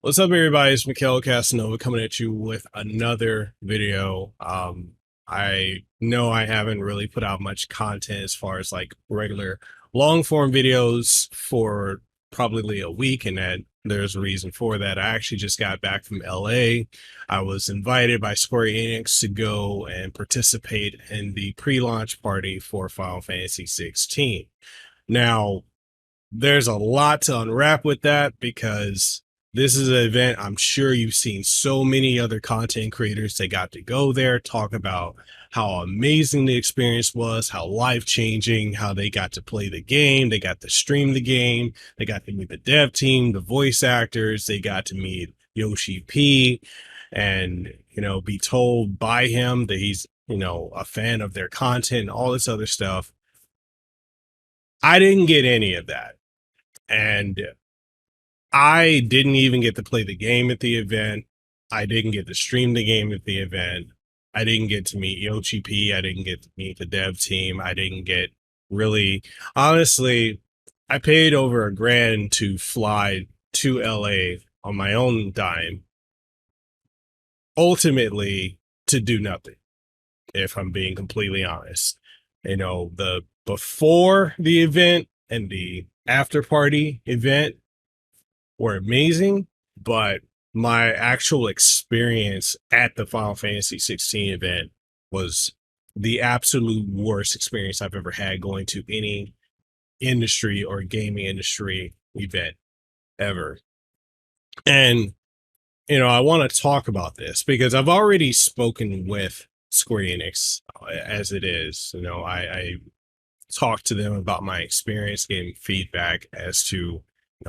What's up, everybody? It's Mekel Kasanova coming at you with another video. I know I haven't really put out much content as far as like regular long form videos for probably a week, and that there's a reason for that. I actually just got back from LA. I was invited by Square-Enix to go and participate in the pre-launch party for Final Fantasy 16. Now, there's a lot to unwrap with that because this is an event I'm sure you've seen so many other content creators that got to go there talk about how amazing the experience was, how life changing, how they got to play the game, they got to stream the game, they got to meet the dev team, the voice actors, they got to meet Yoshi P and, be told by him that he's, a fan of their content and all this other stuff. I didn't get any of that. And I didn't even get to play the game at the event. I didn't get to stream the game at the event. I didn't get to meet Yoshi P. I didn't get to meet the dev team. I didn't get really, honestly, I paid over $1,000 to fly to LA on my own dime, ultimately to do nothing, if I'm being completely honest. The before the event and the after party event were amazing, but my actual experience at the Final Fantasy 16 event was the absolute worst experience I've ever had going to any industry or gaming industry event ever. And, I want to talk about this because I've already spoken with Square Enix as it is. I talked to them about my experience, gave feedback as to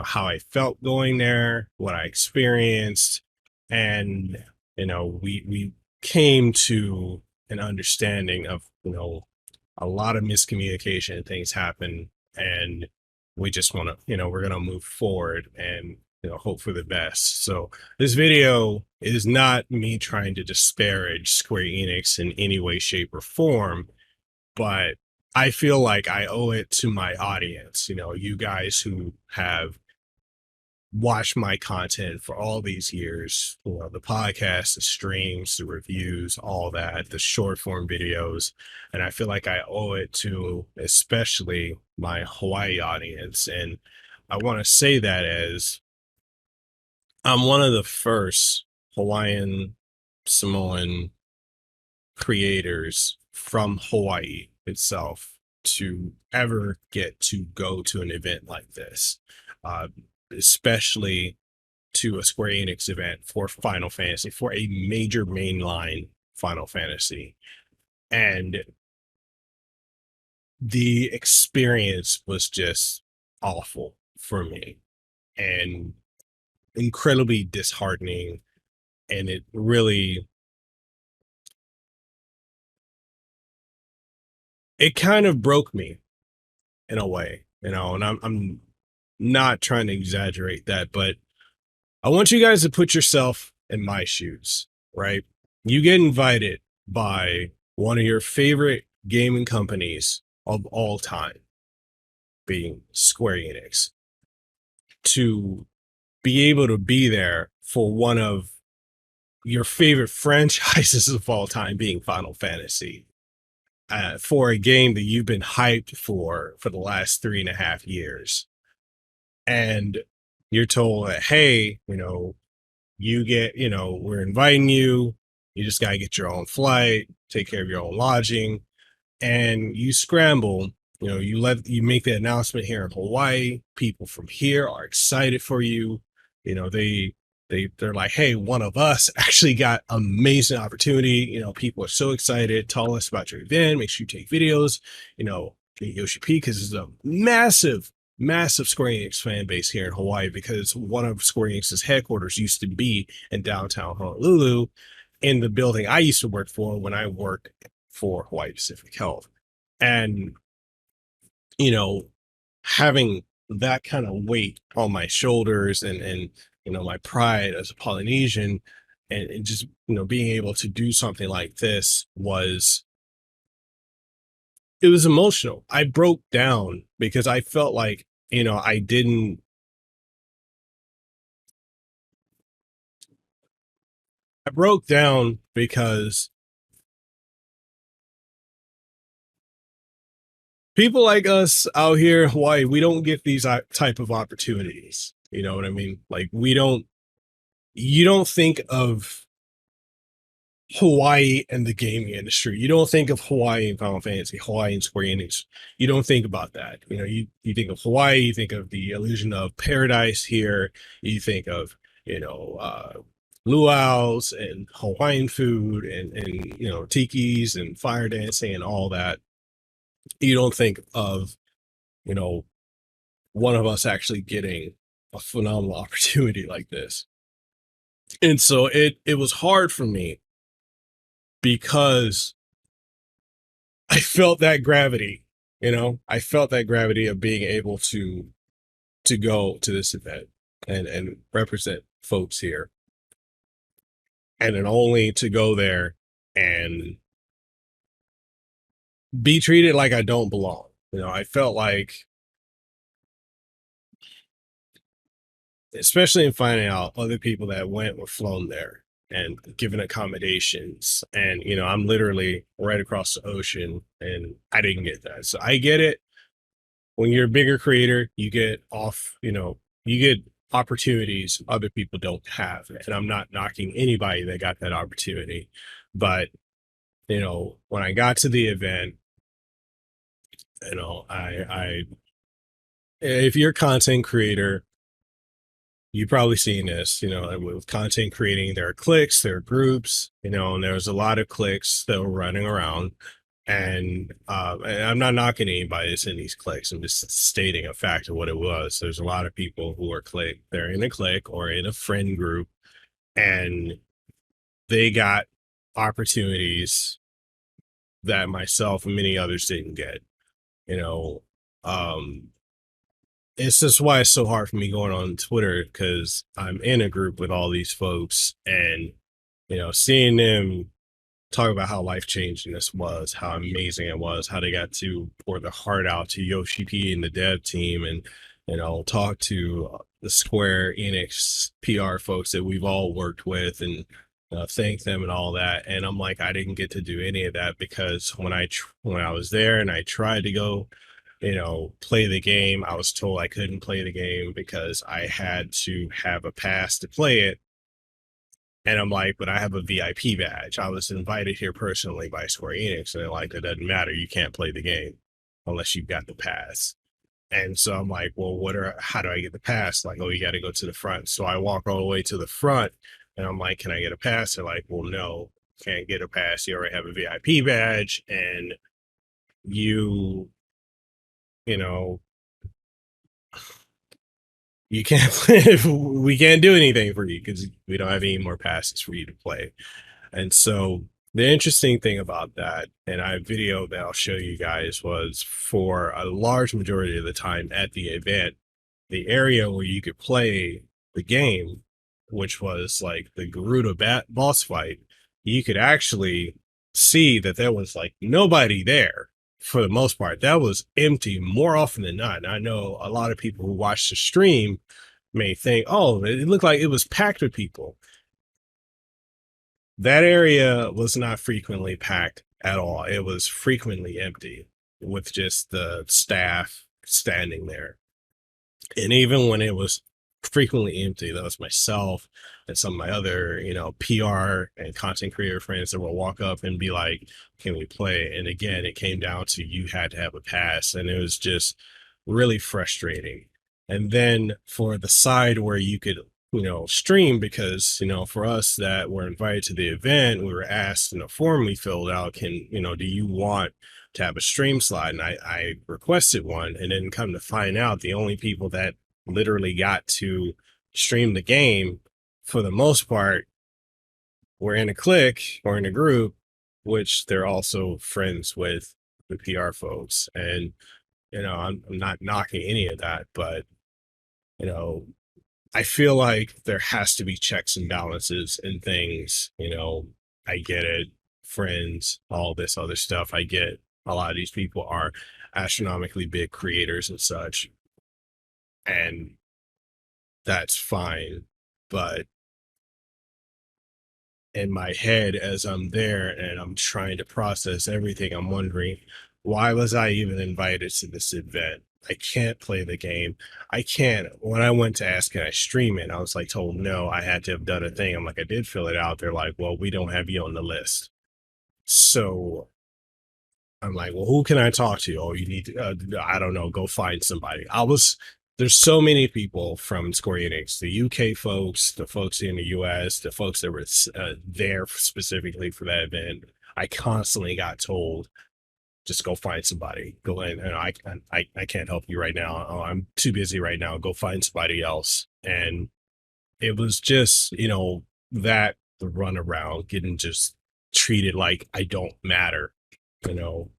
how I felt going there, what I experienced, and we came to an understanding of a lot of miscommunication and things happen, and we just want to we're gonna move forward and hope for the best. So this video is not me trying to disparage Square Enix in any way, shape, or form, but I feel like I owe it to my audience, you guys who have watched my content for all these years, the podcast, the streams, the reviews, all that, the short form videos. And I feel like I owe it to especially my Hawaii audience. And I want to say that as I'm one of the first Hawaiian Samoan creators from Hawaii itself to ever get to go to an event like this, uh, especially to a Square Enix event for Final Fantasy, for a major mainline Final Fantasy. And the experience was just awful for me and incredibly disheartening. And it kind of broke me in a way, and I'm not trying to exaggerate that, but I want you guys to put yourself in my shoes, right? You get invited by one of your favorite gaming companies of all time, being Square Enix, to be able to be there for one of your favorite franchises of all time, being Final Fantasy, for a game that you've been hyped for the last 3.5 years. And you're told that, hey, you get, we're inviting you. You just got to get your own flight, take care of your own lodging, and you scramble. You make the announcement here in Hawaii. People from here are excited for you. They're like, hey, one of us actually got amazing opportunity. People are so excited. Tell us about your event. Make sure you take videos. Get Yoshi P, because it's a massive Square Enix fan base here in Hawaii, because one of Square Enix's headquarters used to be in downtown Honolulu, in the building I used to work for when I worked for Hawaii Pacific Health. And, you know, having that kind of weight on my shoulders, and my pride as a Polynesian, and just, being able to do something like this it was emotional. I broke down because I felt like, I didn't I broke down because people like us out here in Hawaii, we don't get these type of opportunities. You know what I mean? Like we don't. You don't think of Hawaii and the gaming industry. You don't think of Hawaii and Final Fantasy, Hawaii and Square-Enix. You don't think about that. You know, you think of Hawaii, you think of the illusion of paradise here. You think of, you know, luau's and Hawaiian food and you know, tikis and fire dancing and all that. You don't think of, you know, one of us actually getting a phenomenal opportunity like this. And so it was hard for me because I felt that gravity, you know, I felt that gravity of being able to go to this event and represent folks here, and then only to go there and be treated like I don't belong. You know, I felt like, especially in finding out other people that went were flown there and given accommodations, and you know, I'm literally right across the ocean and I didn't get that. So I get it. When you're a bigger creator, you get off, you know, you get opportunities other people don't have. And I'm not knocking anybody that got that opportunity. But, you know, when I got to the event, you know, if you're a content creator, you've probably seen this, you know, with content creating, there are cliques, there are groups, you know, and there's a lot of cliques that were running around. And I'm not knocking anybody that's in these cliques. I'm just stating a fact of what it was. There's a lot of people who are clique. They're in a clique or in a friend group, and they got opportunities that myself and many others didn't get. You know, um, it's just why it's so hard for me going on Twitter, because I'm in a group with all these folks, and you know, seeing them talk about how life changing this was, how amazing it was, how they got to pour their heart out to Yoshi P and the dev team, and you know, talk to the Square-Enix PR folks that we've all worked with, and thank them and all that. And I'm like, I didn't get to do any of that because when I was there and I tried to go, you know, play the game, I was told I couldn't play the game because I had to have a pass to play it. And I'm like, but I have a VIP badge. I was invited here personally by Square-Enix, and they're like, it doesn't matter. You can't play the game unless you've got the pass. And so I'm like, well, how do I get the pass? Like, oh, you got to go to the front. So I walk all the way to the front, and I'm like, can I get a pass? They're like, well, no, can't get a pass. You already have a VIP badge, and you, you know, you can't play. We can't do anything for you because we don't have any more passes for you to play. And so the interesting thing about that, and I video that I'll show you guys, was for a large majority of the time at the event, the area where you could play the game, which was like the boss fight, you could actually see that there was like nobody there for the most part. That was empty more often than not. And I know a lot of people who watched the stream may think, oh, it looked like it was packed with people. That area was not frequently packed at all. It was frequently empty with just the staff standing there. And even when it was frequently empty, that was myself and some of my other, you know, PR and content creator friends that will walk up and be like, can we play? And again, it came down to you had to have a pass, and it was just really frustrating. And then for the side where you could, you know, stream, because, you know, for us that were invited to the event, we were asked in a form we filled out, can, you know, do you want to have a stream slot? And I requested one, and then come to find out the only people that literally got to stream the game for the most part were in a clique or in a group, which they're also friends with the PR folks. And, you know, I'm not knocking any of that, but, you know, I feel like there has to be checks and balances and things, you know. I get it, friends, all this other stuff. I get a lot of these people are astronomically big creators and such, and that's fine. But in my head as I'm there and I'm trying to process everything. I'm wondering, why was I even invited to this event? I can't play the game. I can't. When I went to ask, can I stream it? I was like told no, I had to have done a thing. I'm like, I did fill it out. They're like, well, we don't have you on the list. So I'm like, well, who can I talk to? Oh, you need to, I don't know, go find somebody. There's so many people from Square-Enix, the UK folks, the folks in the US, the folks that were there specifically for that event. I constantly got told, just go find somebody. Go in, and I can't help you right now. Oh, I'm too busy right now. Go find somebody else. And it was just, that the runaround, getting just treated like I don't matter, you know,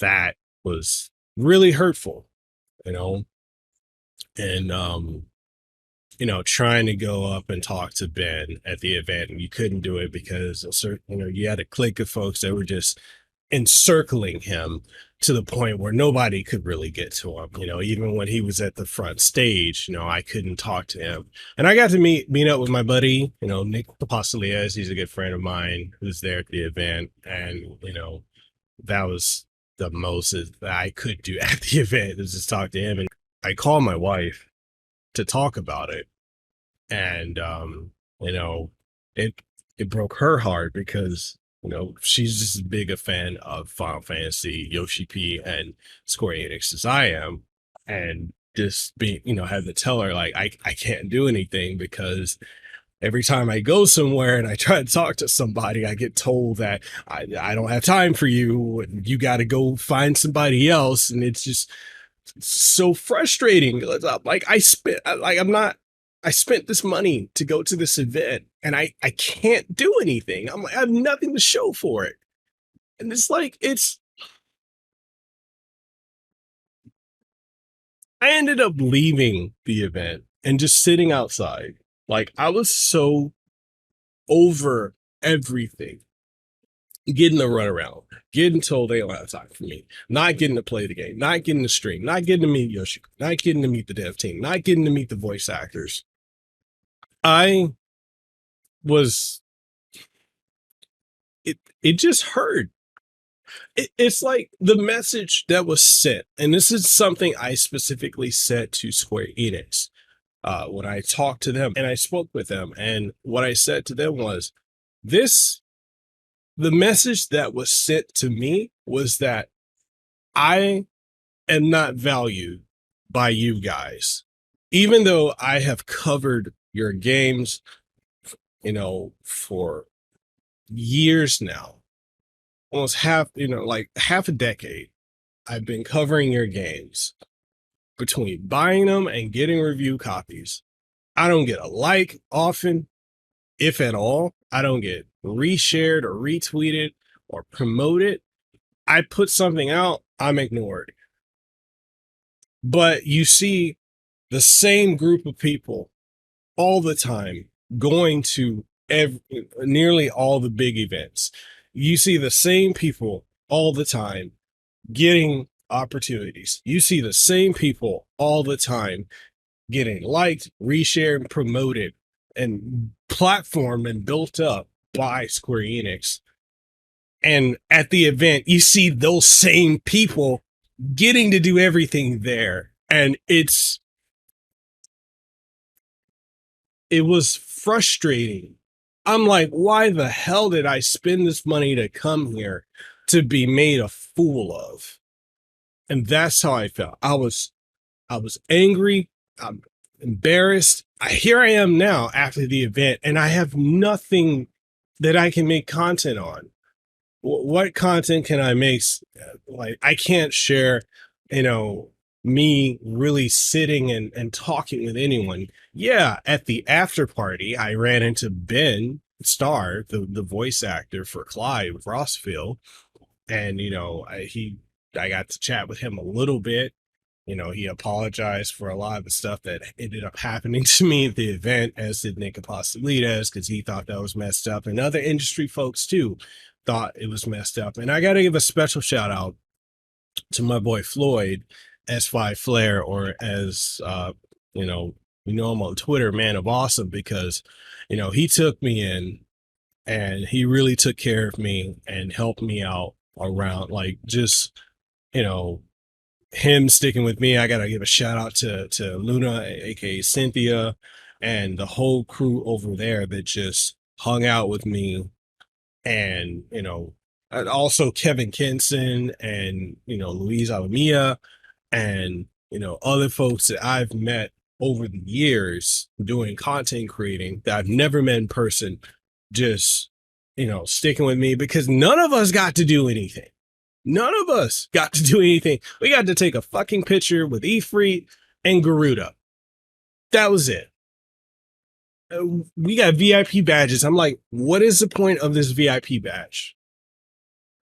that was really hurtful, you know, and trying to go up and talk to Ben at the event, and you couldn't do it because a certain, you had a clique of folks that were just encircling him to the point where nobody could really get to him. Even when he was at the front stage, I couldn't talk to him. And I got to meet up with my buddy, Nick Apostolias. He's a good friend of mine who's there at the event, and that was the most that I could do at the event, is just talk to him. And I called my wife to talk about it, and you know it it broke her heart because she's just as big a fan of Final Fantasy, Yoshi P, and Square Enix as I am. And just being, had to tell her, like, I can't do anything because every time I go somewhere and I try to talk to somebody, I get told that I don't have time for you, and you got to go find somebody else. And it's just so frustrating. Like, I spent this money to go to this event, and I can't do anything. I'm like, I have nothing to show for it. And it's like, I ended up leaving the event and just sitting outside. Like, I was so over everything, getting to run around, getting told they don't have time for me, not getting to play the game, not getting to stream, not getting to meet Yoshi, not getting to meet the dev team, not getting to meet the voice actors. I was, it just hurt. It's like the message that was sent, and this is something I specifically said to Square Enix when I talked to them and I spoke with them. And what I said to them was, this the message that was sent to me was that I am not valued by you guys, even though I have covered your games, for years now, almost like half a decade. I've been covering your games, between buying them and getting review copies. I don't get a like often, if at all. I don't get reshared or retweeted or promoted. I put something out, I'm ignored. But you see the same group of people all the time going to nearly all the big events. You see the same people all the time getting opportunities. You see the same people all the time getting liked, reshared, promoted, and platformed and built up by Square Enix. And at the event, you see those same people getting to do everything there. And it was frustrating. I'm like, why the hell did I spend this money to come here to be made a fool of? And that's how I felt. I was angry. I'm embarrassed. Here I am now after the event, and I have nothing that I can make content on. What content can I make? Like, I can't share, me really sitting and talking with anyone. Yeah, at the after party, I ran into Ben Starr, the voice actor for Clive Rossville, and I got to chat with him a little bit. He apologized for a lot of the stuff that ended up happening to me at the event, as did Nick Apostolides, because he thought that was messed up. And other industry folks, too, thought it was messed up. And I got to give a special shout out to my boy Floyd, S5 Flair, or as, we know him on Twitter, Man of Awesome, because, he took me in and he really took care of me and helped me out around, like, just, you know, him sticking with me. I gotta give a shout out to Luna, aka Cynthia, and the whole crew over there that just hung out with me. And and also Kevin Kinson, and Luis Alamia, and other folks that I've met over the years doing content creating that I've never met in person, just sticking with me, because none of us got to do anything. None of us got to do anything. We got to take a fucking picture with Ifrit and Garuda. That was it. We got VIP badges. I'm like, what is the point of this VIP badge?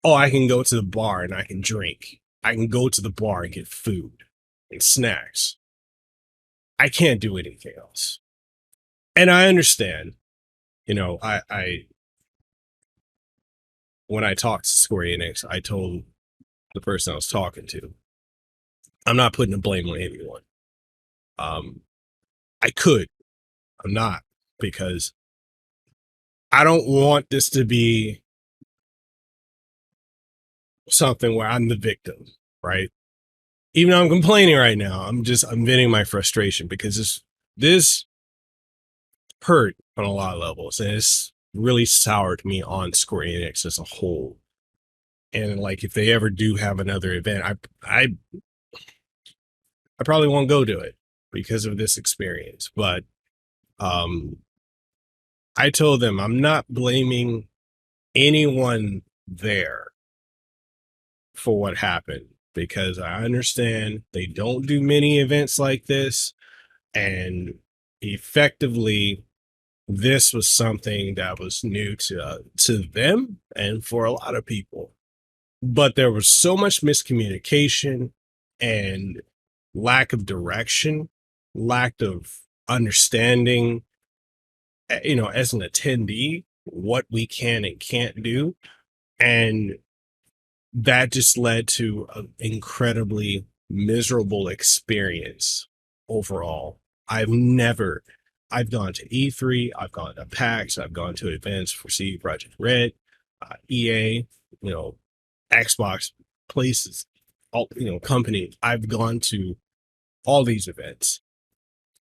Oh, I can go to the bar and I can drink. I can go to the bar and get food and snacks. I can't do anything else. And I understand, I when I talked to Square-Enix, I told the person I was talking to, I'm not putting the blame on anyone. I could, I'm not, because I don't want this to be something where I'm the victim, right? Even though I'm complaining right now, I'm venting my frustration, because this hurt on a lot of levels, and it's really soured me on Square Enix as a whole. And like, if they ever do have another event, I probably won't go to it because of this experience. But I told them I'm not blaming anyone there for what happened, because I understand they don't do many events like this, and effectively this was something that was new to them and for a lot of people. But there was so much miscommunication and lack of direction, lack of understanding, as an attendee, what we can and can't do. And that just led to an incredibly miserable experience overall. I've gone to E3, I've gone to PAX, I've gone to events for CD Projekt Red, EA, Xbox, places, all, companies. I've gone to all these events,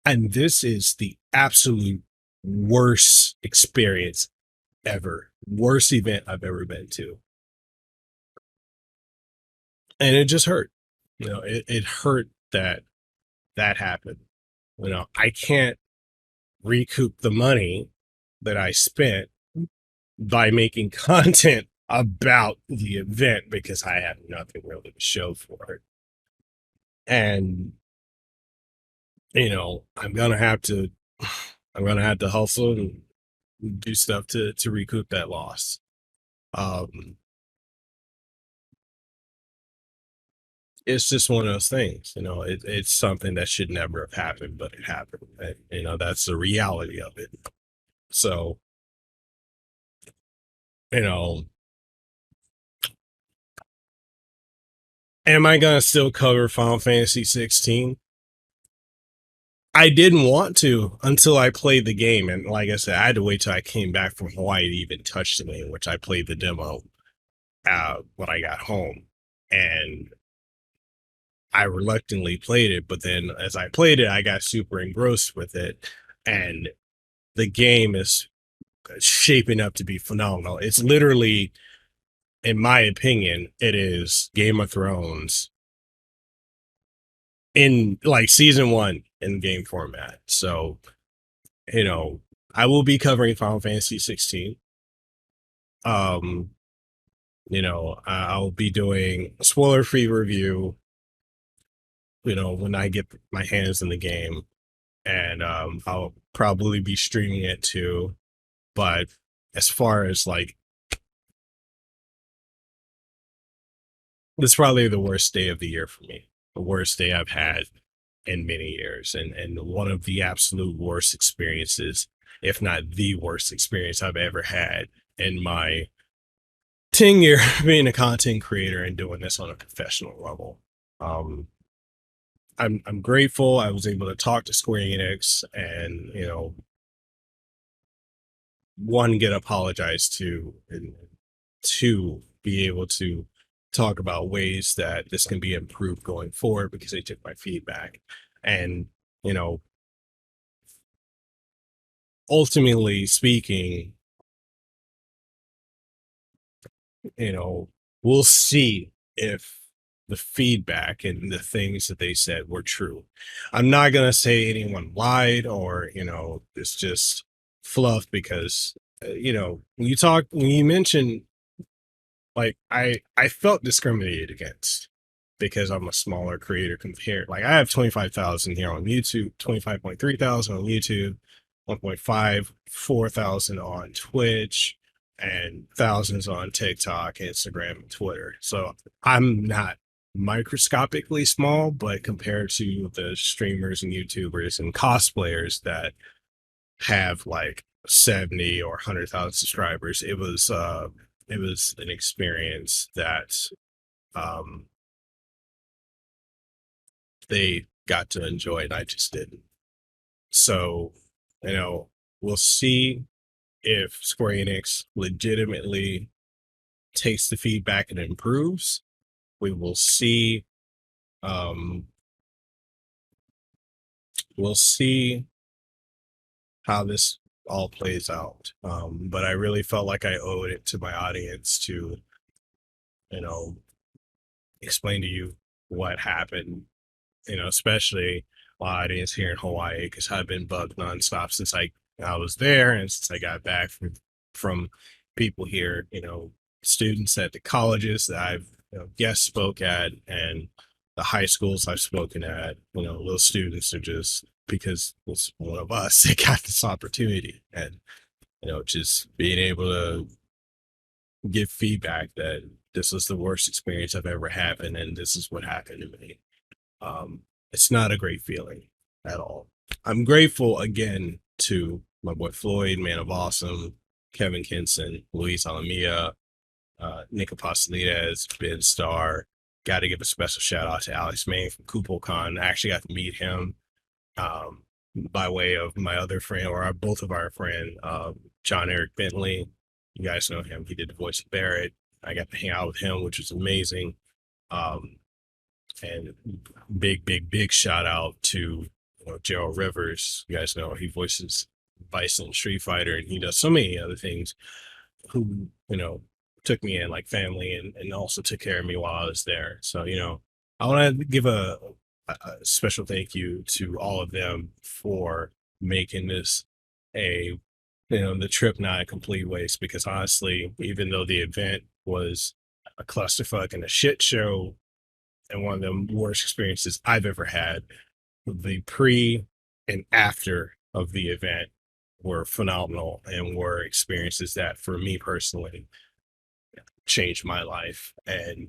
and this is the absolute worst experience ever, worst event I've ever been to. And it just hurt. It hurt that that happened. I can't recoup the money that I spent by making content about the event, because I have nothing really to show for it. And I'm gonna have to hustle and do stuff to recoup that loss. It's just one of those things. It's something that should never have happened, but it happened. And, that's the reality of it. So, you know, am I gonna still cover Final Fantasy 16? I didn't want to until I played the game, and like I said, I had to wait till I came back from Hawaii to even touch the game, which I played the demo when I got home, and I reluctantly played it. But then, as I played it, I got super engrossed with it, and the game is shaping up to be phenomenal. It's literally, in my opinion, it is Game of Thrones in like season one in game format. So, I will be covering Final Fantasy 16. Um, I'll be doing a spoiler-free review, when I get my hands in the game. And I'll probably be streaming it too. But as far as like, this is probably the worst day of the year for me. The worst day I've had in many years, and one of the absolute worst experiences, if not the worst experience I've ever had in my 10 year being a content creator and doing this on a professional level. I'm grateful I was able to talk to Square Enix, and one, get apologized to, and two, be able to talk about ways that this can be improved going forward because they took my feedback. And, you know, ultimately speaking, you know, we'll see if the feedback and the things that they said were true. I'm not going to say anyone lied or, it's just fluff because, when you mention, like, I felt discriminated against because I'm a smaller creator compared. Like, I have 25,000 here on YouTube, 25.3 thousand on YouTube, 1.5, 4,000 on Twitch, and thousands on TikTok, Instagram, and Twitter. So I'm not microscopically small, but compared to the streamers and YouTubers and cosplayers that have like 70 or 100,000 subscribers, it was an experience that um they got to enjoy and I just didn't. So, you know, we'll see if Square Enix legitimately takes the feedback and improves. We will see. Um, we'll see how this all plays out. But I really felt like I owed it to my audience to, you know, explain to you what happened. Especially my audience here in Hawaii, because I've been bugged nonstop since I was there and since I got back from people here, students at the colleges that I've guest spoke at and the high schools I've spoken at, those students are just because it's one of us that got this opportunity and just being able to give feedback that this was the worst experience I've ever had and this is what happened to me. um, it's not a great feeling at all. I'm grateful again to my boy Floyd, Man of Awesome, Kevin Kinson, Luis Alamia, Nick Apostolides, Ben Starr. Got to give a special shout out to Alex Main from KupoCon. I actually got to meet him by way of my other friend, or both of our friend, John Eric Bentley. You guys know him. He did the voice of Barrett. I got to hang out with him, which was amazing. Um, and big shout out to Gerald Rivers. You guys know he voices Bison Street Fighter, and he does so many other things. Who took me in like family, and also took care of me while I was there. So I want to give a special thank you to all of them for making this a the trip not a complete waste. Because honestly, even though the event was a clusterfuck and a shit show, and one of the worst experiences I've ever had. The pre and after of the event were phenomenal and were experiences that, for me personally, changed my life and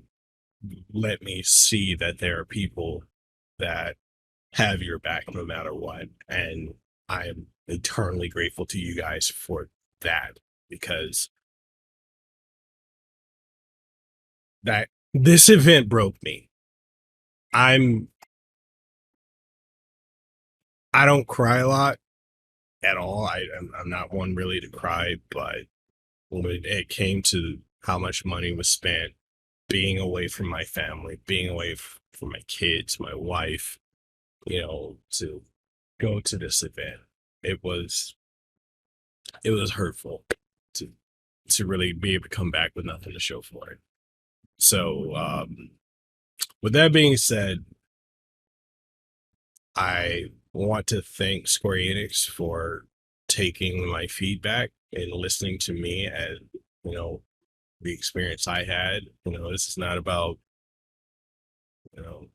let me see that there are people that have your back no matter what. And I am eternally grateful to you guys for that, because that this event broke me. I'm I don't cry a lot at all. I'm not one really to cry, but when it came to how much money was spent, being away from my family, being away from my kids, my wife, to go to this event, it was it was hurtful to really be able to come back with nothing to show for it. So, with that being said, I want to thank Square Enix for taking my feedback and listening to me and the experience I had. This is not about you know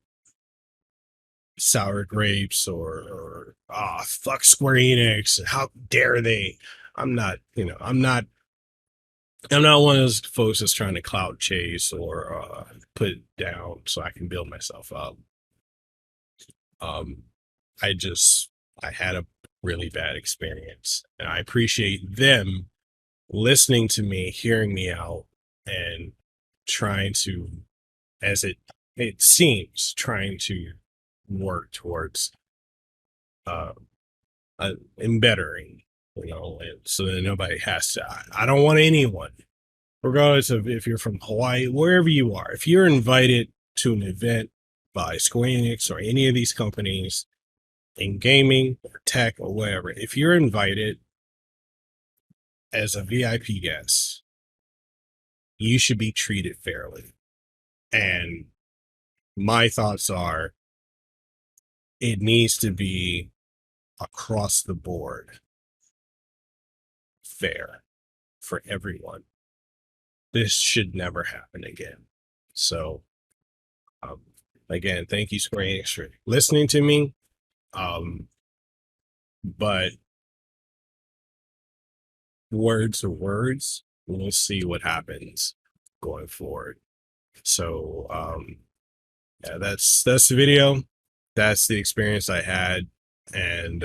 sour grapes or fuck Square Enix. How dare they? I'm not, I'm not one of those folks that's trying to clout chase or put it down so I can build myself up. Um, I just I had a really bad experience, and I appreciate them listening to me, hearing me out, and trying to, as it seems, trying to work towards uh, in bettering and so that nobody has to. I don't want anyone, regardless of if you're from Hawaii, wherever you are, if you're invited to an event by Square-Enix or any of these companies in gaming or tech or whatever, if you're invited as a VIP guest, you should be treated fairly. And my thoughts are it needs to be across the board fair for everyone. This should never happen again. So, um, again, thank you, Square Enix, for listening to me. But words are words. We'll see what happens going forward. So, yeah, that's the video. That's the experience I had, and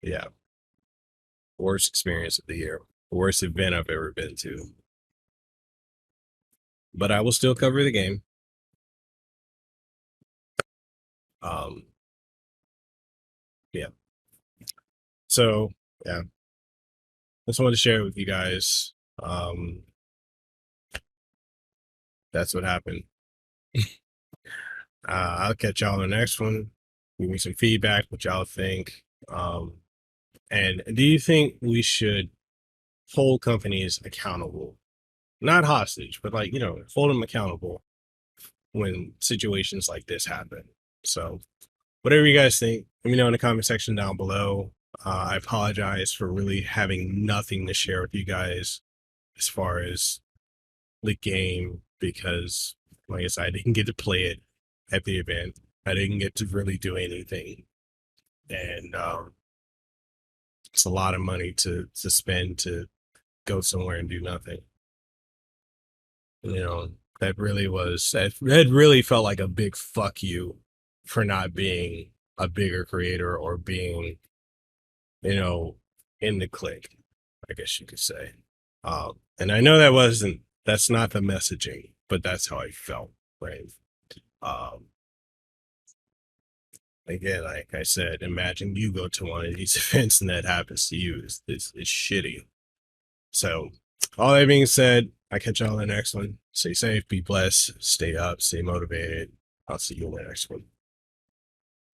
yeah, worst experience of the year, worst event I've ever been to. But I will still cover the game. Yeah. So yeah, just wanted to share it with you guys. That's what happened. I'll catch y'all in the next one. Give me some feedback, what y'all think. And do you think we should hold companies accountable? Not hostage, but like, hold them accountable when situations like this happen. So whatever you guys think, let me know in the comment section down below. I apologize for really having nothing to share with you guys as far as the game, because like I said, I didn't get to play it at the event. I didn't get to really do anything. And it's a lot of money to spend to go somewhere and do nothing. That really felt like a big fuck you for not being a bigger creator or being, in the clique, I guess you could say. And I know that's not the messaging, but that's how I felt, right? Again, like I said, imagine you go to one of these events and that happens to you. It's shitty. So, all that being said, I catch y'all in the next one. Stay safe, be blessed, stay up, stay motivated. I'll see you in the next one.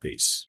Peace.